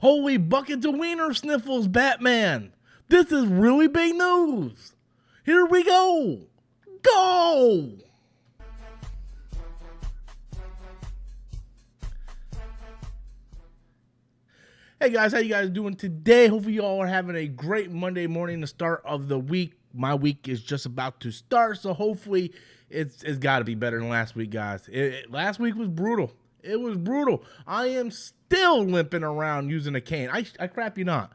Holy buckets of wiener sniffles, Batman. This is really big news. Here we go. Go! Hey guys, how you guys doing today? Hopefully you all are having a great Monday morning, the start of the week. My week is just about to start, so hopefully it's got to be better than last week, guys. Last week was brutal. It was brutal. I am still limping around using a cane. I crap you not.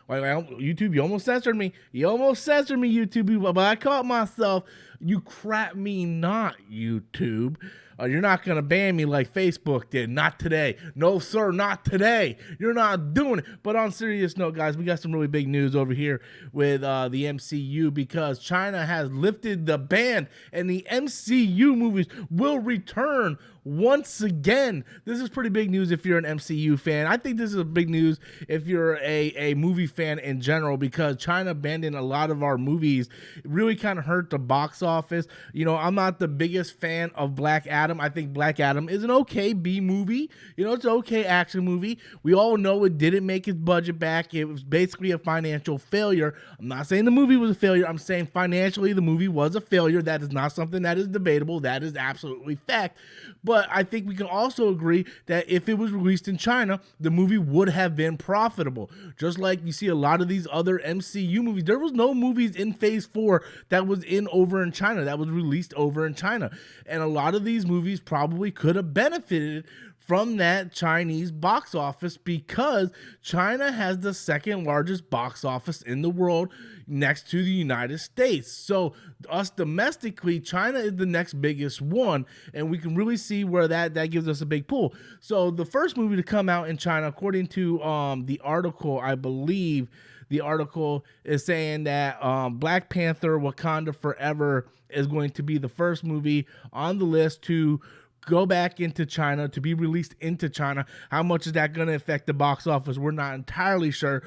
Like, YouTube, you almost censored me. You almost censored me, YouTube. But I caught myself. You crap me not, YouTube. You're not going to ban me like Facebook did. Not today. No, sir, not today. You're not doing it. But on serious note, guys, we got some really big news over here with the MCU because China has lifted the ban and the MCU movies will return once again. This is pretty big news if you're an MCU fan. I think this is a big news if you're a movie fan in general because China banning a lot of our movies really kind of hurt the box office. You know, I'm not the biggest fan of Black Adam. I think Black Adam is an okay B movie. You know, it's an okay action movie. We all know it didn't make its budget back. It was basically a financial failure. I'm not saying the movie was a failure. I'm saying financially the movie was a failure. That is not something that is debatable. That is absolutely fact. But I think we can also agree that if it was released in China, the movie would have been profitable. Just like you see a lot of these other MCU movies. There was no movies in Phase 4 that was over in China, that was released over in China. And a lot of these movies probably could have benefited from that Chinese box office because China has the second largest box office in the world next to the United States. So us domestically, China is the next biggest one, and we can really see where that gives us a big pull. So the first movie to come out in China, according to the article, I believe the article is saying that Black Panther Wakanda Forever is going to be the first movie on the list to go back into China, to be released into China. How much is that going to affect the box office? We're not entirely sure.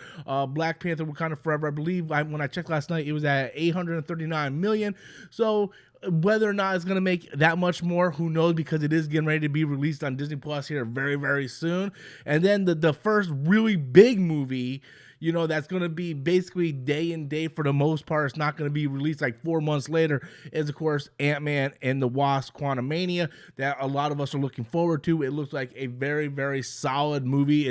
Black Panther Wakanda Forever, I believe when I checked last night, it was at $839 million. So whether or not it's going to make that much more, who knows, because it is getting ready to be released on Disney Plus here very, very soon. And then the first really big movie, you know, that's going to be basically day and day for the most part. It's not going to be released like 4 months later, is of course Ant-Man and the Wasp: Quantumania, that a lot of us are looking forward to. It looks like a very, very solid movie.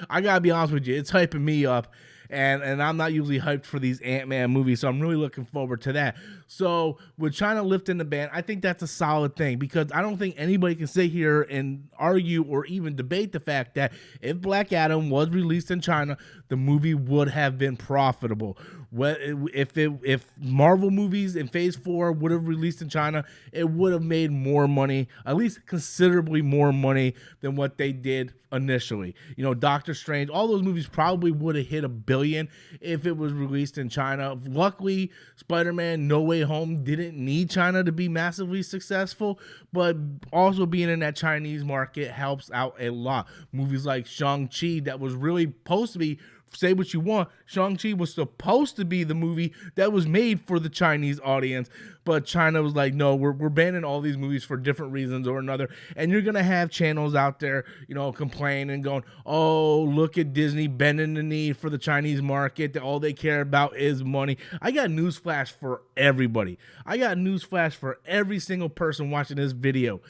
I gotta be honest with you, it's hyping me up. And I'm not usually hyped for these Ant-Man movies, so I'm really looking forward to that. So with China lifting the ban, I think that's a solid thing because I don't think anybody can sit here and argue or even debate the fact that if Black Adam was released in China, the movie would have been profitable. If Marvel movies in Phase 4 would have released in China, it would have made more money, at least considerably more money than what they did initially. You know, Doctor Strange, all those movies probably would have hit $1 billion if it was released in China. Luckily, Spider-Man No Way Home didn't need China to be massively successful, but also being in that Chinese market helps out a lot. Movies like Shang-Chi, that was really supposed to be, say what you want, Shang-Chi was supposed to be the movie that was made for the Chinese audience, but China was like, no, we're banning all these movies for different reasons or another. And you're going to have channels out there, you know, complaining and going, oh, look at Disney bending the knee for the Chinese market, that all they care about is money. I got newsflash for everybody. I got newsflash for every single person watching this video.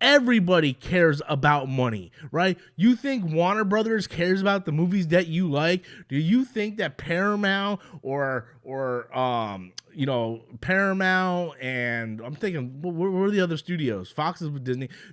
Everybody cares about money, right? You think Warner Brothers cares about the movies that you like? Do you think that Paramount or you know, Paramount, and I'm thinking, where are the other studios? Fox is with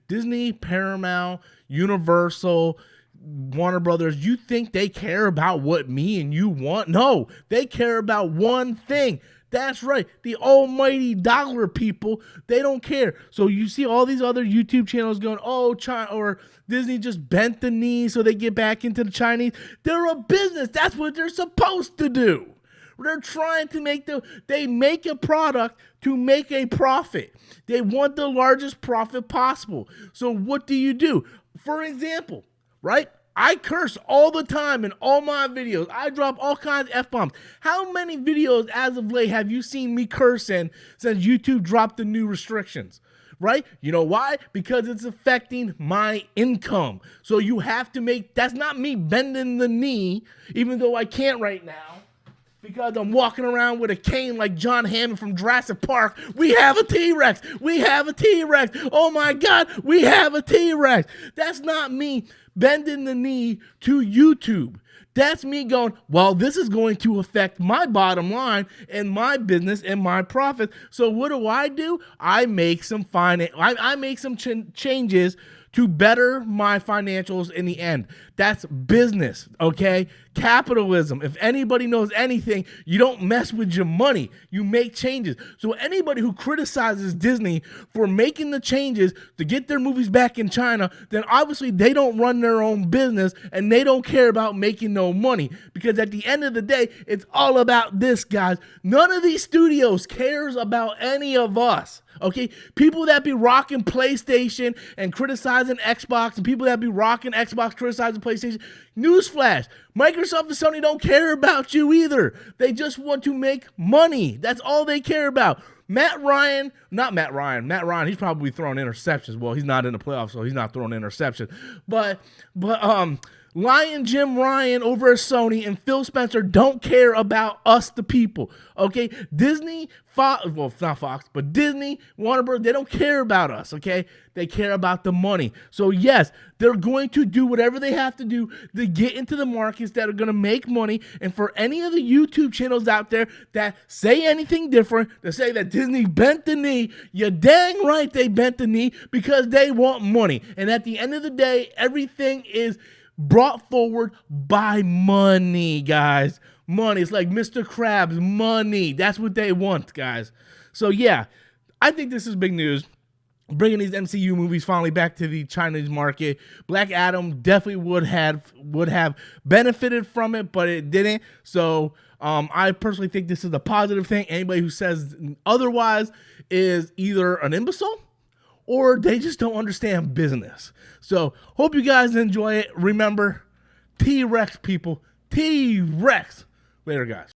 Disney, Paramount, Universal, Warner Brothers, you think they care about what me and you want? No, they care about one thing. That's right, the almighty dollar, people. They don't care. So you see all these other YouTube channels going, oh, China, or Disney just bent the knee so they get back into the Chinese. They're a business. That's what they're supposed to do. They're trying to they make a product to make a profit. They want the largest profit possible. So what do? For example, right? I curse all the time in all my videos. I drop all kinds of F-bombs. How many videos as of late have you seen me cursing since YouTube dropped the new restrictions? right? You know why? Because it's affecting my income. So you have to make, that's not me bending the knee, even though I can't right now, because I'm walking around with a cane like John Hammond from Jurassic Park. We have a T-Rex. We have a T-Rex. Oh my God, we have a T-Rex. That's not me bending the knee to YouTube. That's me going, well, this is going to affect my bottom line and my business and my profits. So what do? I make some I make some changes to better my financials in the end. That's business, okay? Capitalism. If anybody knows anything, you don't mess with your money. You make changes. So anybody who criticizes Disney for making the changes to get their movies back in China, then obviously they don't run their own business and they don't care about making no money. Because at the end of the day, it's all about this, guys. None of these studios cares about any of us. Okay, people that be rocking PlayStation and criticizing Xbox, and people that be rocking Xbox criticizing PlayStation, newsflash, Microsoft and Sony don't care about you either. They just want to make money. That's all they care about. Matt Ryan, he's probably throwing interceptions. Well, he's not in the playoffs, so he's not throwing interceptions. But Jim Ryan over at Sony and Phil Spencer don't care about us, the people. Okay, Disney, not Fox, but Disney, Warner Bros. They don't care about us. Okay, they care about the money. So yes, they're going to do whatever they have to do to get into the markets that are going to make money. And for any of the YouTube channels out there that say anything different, that say that Disney bent the knee, you're dang right they bent the knee because they want money. And at the end of the day, everything is brought forward by money, guys. Money. It's like Mr. Krabs, money. That's what they want, guys. So yeah, I think this is big news. Bringing these MCU movies finally back to the Chinese market. Black Adam definitely would have benefited from it, but it didn't. So I personally think this is a positive thing. Anybody who says otherwise is either an imbecile or they just don't understand business. So hope you guys enjoy it. Remember, T-Rex, people. T-Rex. Later, guys.